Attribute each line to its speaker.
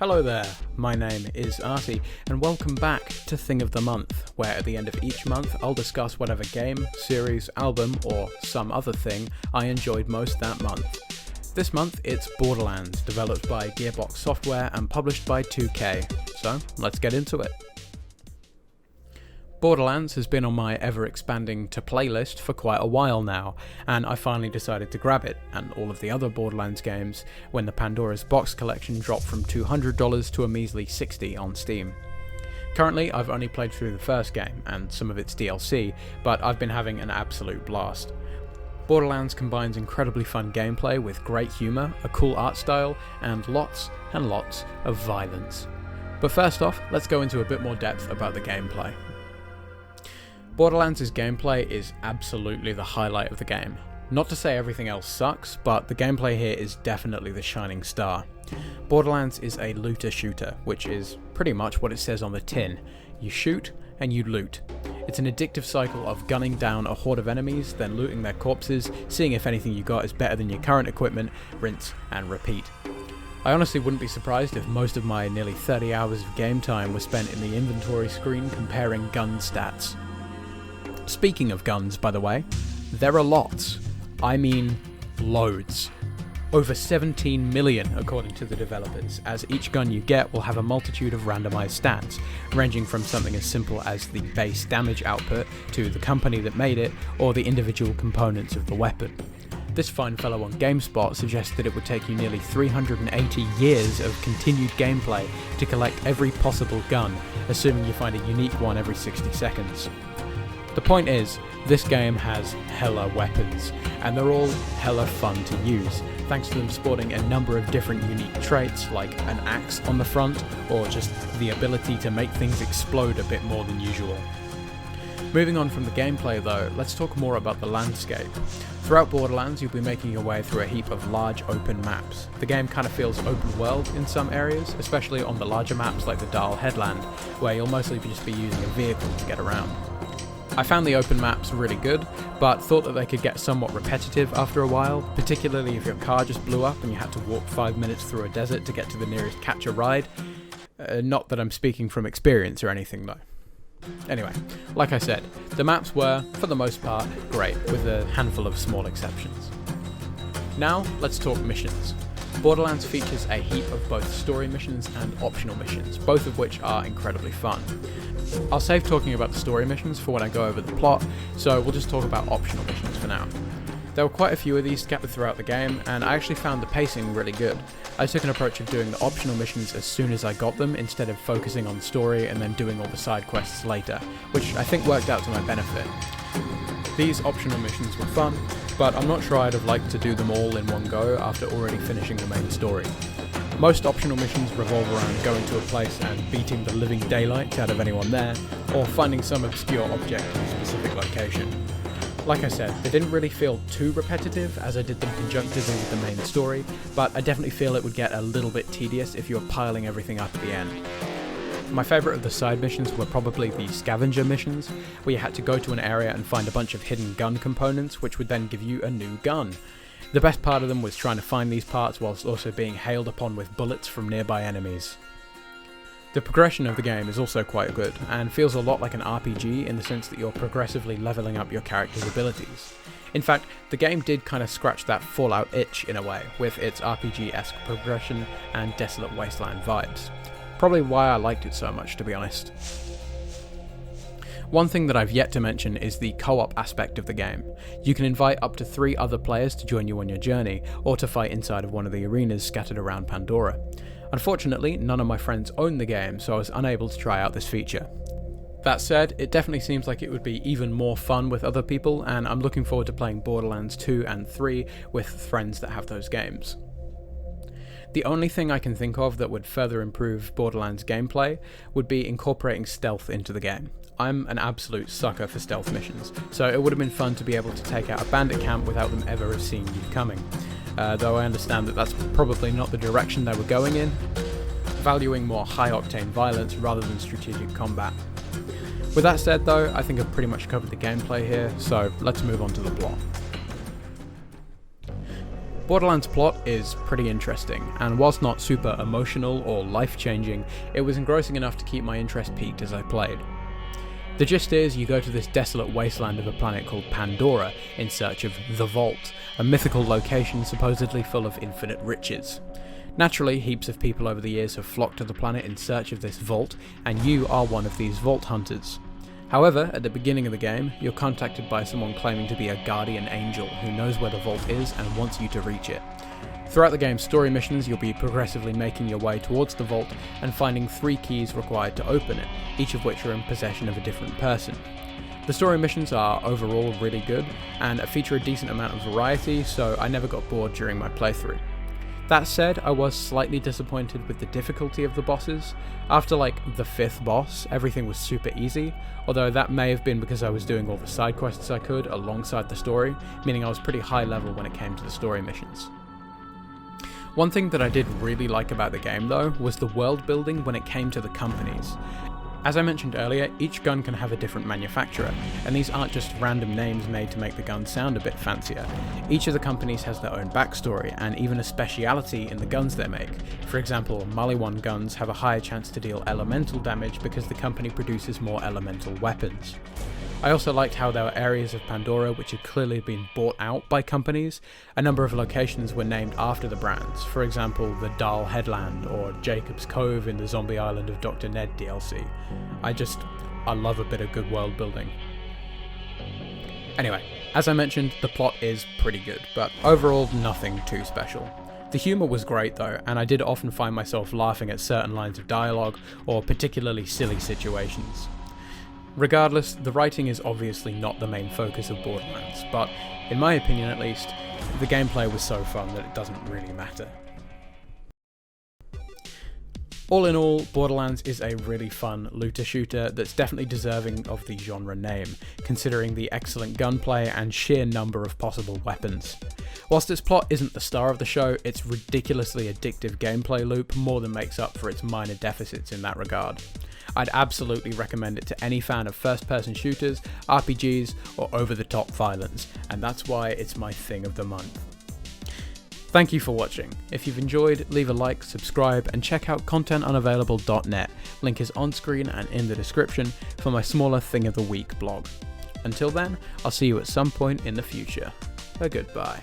Speaker 1: Hello there, my name is Artie, and welcome back to Thing of the Month, where at the end of each month I'll discuss whatever game, series, album, or some other thing I enjoyed most that month. This month it's Borderlands, developed by Gearbox Software and published by 2K, so let's get into it. Borderlands has been on my ever-expanding to-play list for quite a while now, and I finally decided to grab it, and all of the other Borderlands games, when the Pandora's Box collection dropped from $200 to a measly $60 on Steam. Currently, I've only played through the first game, and some of its DLC, but I've been having an absolute blast. Borderlands combines incredibly fun gameplay with great humour, a cool art style, and lots of violence. But first off, let's go into a bit more depth about the gameplay. Borderlands' gameplay is absolutely the highlight of the game. Not to say everything else sucks, but the gameplay here is definitely the shining star. Borderlands is a looter-shooter, which is pretty much what it says on the tin. You shoot and you loot. It's an addictive cycle of gunning down a horde of enemies, then looting their corpses, seeing if anything you got is better than your current equipment, rinse and repeat. I honestly wouldn't be surprised if most of my nearly 30 hours of game time was spent in the inventory screen comparing gun stats. Speaking of guns, by the way, there are lots. I mean, loads. Over 17 million according to the developers, as each gun you get will have a multitude of randomized stats, ranging from something as simple as the base damage output to the company that made it, or the individual components of the weapon. This fine fellow on GameSpot suggests that it would take you nearly 380 years of continued gameplay to collect every possible gun, assuming you find a unique one every 60 seconds. The point is, this game has hella weapons, and they're all hella fun to use, thanks to them sporting a number of different unique traits like an axe on the front, or just the ability to make things explode a bit more than usual. Moving on from the gameplay though, let's talk more about the landscape. Throughout Borderlands you'll be making your way through a heap of large open maps. The game kind of feels open world in some areas, especially on the larger maps like the Dahl Headland, where you'll mostly just be using a vehicle to get around. I found the open maps really good, but thought that they could get somewhat repetitive after a while, particularly if your car just blew up and you had to walk 5 minutes through a desert to get to the nearest catch-a-ride. Not that I'm speaking from experience or anything though. Anyway, like I said, the maps were, for the most part, great, with a handful of small exceptions. Now, let's talk missions. Borderlands features a heap of both story missions and optional missions, both of which are incredibly fun. I'll save talking about the story missions for when I go over the plot, so we'll just talk about optional missions for now. There were quite a few of these scattered throughout the game, and I actually found the pacing really good. I took an approach of doing the optional missions as soon as I got them, instead of focusing on the story and then doing all the side quests later, which I think worked out to my benefit. These optional missions were fun, but I'm not sure I'd have liked to do them all in one go after already finishing the main story. Most optional missions revolve around going to a place and beating the living daylights out of anyone there, or finding some obscure object in a specific location. Like I said, they didn't really feel too repetitive as I did them conjunctively with the main story, but I definitely feel it would get a little bit tedious if you were piling everything up at the end. My favourite of the side missions were probably the scavenger missions, where you had to go to an area and find a bunch of hidden gun components which would then give you a new gun. The best part of them was trying to find these parts whilst also being hailed upon with bullets from nearby enemies. The progression of the game is also quite good, and feels a lot like an RPG in the sense that you're progressively levelling up your character's abilities. In fact, the game did kind of scratch that Fallout itch in a way, with its RPG-esque progression and Desolate Wasteland vibes. Probably why I liked it so much, to be honest. One thing that I've yet to mention is the co-op aspect of the game. You can invite up to 3 other players to join you on your journey, or to fight inside of one of the arenas scattered around Pandora. Unfortunately, none of my friends own the game, so I was unable to try out this feature. That said, it definitely seems like it would be even more fun with other people, and I'm looking forward to playing Borderlands 2 and 3 with friends that have those games. The only thing I can think of that would further improve Borderlands gameplay would be incorporating stealth into the game. I'm an absolute sucker for stealth missions, so it would have been fun to be able to take out a bandit camp without them ever have seen you coming. Though I understand that that's probably not the direction they were going in, valuing more high-octane violence rather than strategic combat. With that said though, I think I've pretty much covered the gameplay here, so let's move on to the plot. Borderlands' plot is pretty interesting, and whilst not super emotional or life-changing, it was engrossing enough to keep my interest peaked as I played. The gist is, you go to this desolate wasteland of a planet called Pandora in search of the Vault, a mythical location supposedly full of infinite riches. Naturally, heaps of people over the years have flocked to the planet in search of this vault, and you are one of these vault hunters. However, at the beginning of the game, you're contacted by someone claiming to be a guardian angel who knows where the vault is and wants you to reach it. Throughout the game's story missions, you'll be progressively making your way towards the vault and finding 3 keys required to open it, each of which are in possession of a different person. The story missions are overall really good, and feature a decent amount of variety, so I never got bored during my playthrough. That said, I was slightly disappointed with the difficulty of the bosses. After like the 5th boss, everything was super easy, although that may have been because I was doing all the side quests I could alongside the story, meaning I was pretty high level when it came to the story missions. One thing that I did really like about the game though, was the world building when it came to the companies. As I mentioned earlier, each gun can have a different manufacturer, and these aren't just random names made to make the gun sound a bit fancier. Each of the companies has their own backstory, and even a speciality in the guns they make. For example, Maliwan guns have a higher chance to deal elemental damage because the company produces more elemental weapons. I also liked how there were areas of Pandora which had clearly been bought out by companies. A number of locations were named after the brands, for example the Dahl Headland or Jacob's Cove in the Zombie Island of Dr. Ned DLC. I love a bit of good world building. Anyway, as I mentioned, the plot is pretty good, but overall nothing too special. The humour was great though, and I did often find myself laughing at certain lines of dialogue or particularly silly situations. Regardless, the writing is obviously not the main focus of Borderlands, but in my opinion at least, the gameplay was so fun that it doesn't really matter. All in all, Borderlands is a really fun looter shooter that's definitely deserving of the genre name, considering the excellent gunplay and sheer number of possible weapons. Whilst its plot isn't the star of the show, its ridiculously addictive gameplay loop more than makes up for its minor deficits in that regard. I'd absolutely recommend it to any fan of first-person shooters, RPGs, or over-the-top violence, and that's why it's my thing of the month. Thank you for watching. If you've enjoyed, leave a like, subscribe, and check out contentunavailable.net. Link is on screen and in the description for my smaller Thing of the Week blog. Until then, I'll see you at some point in the future. Goodbye.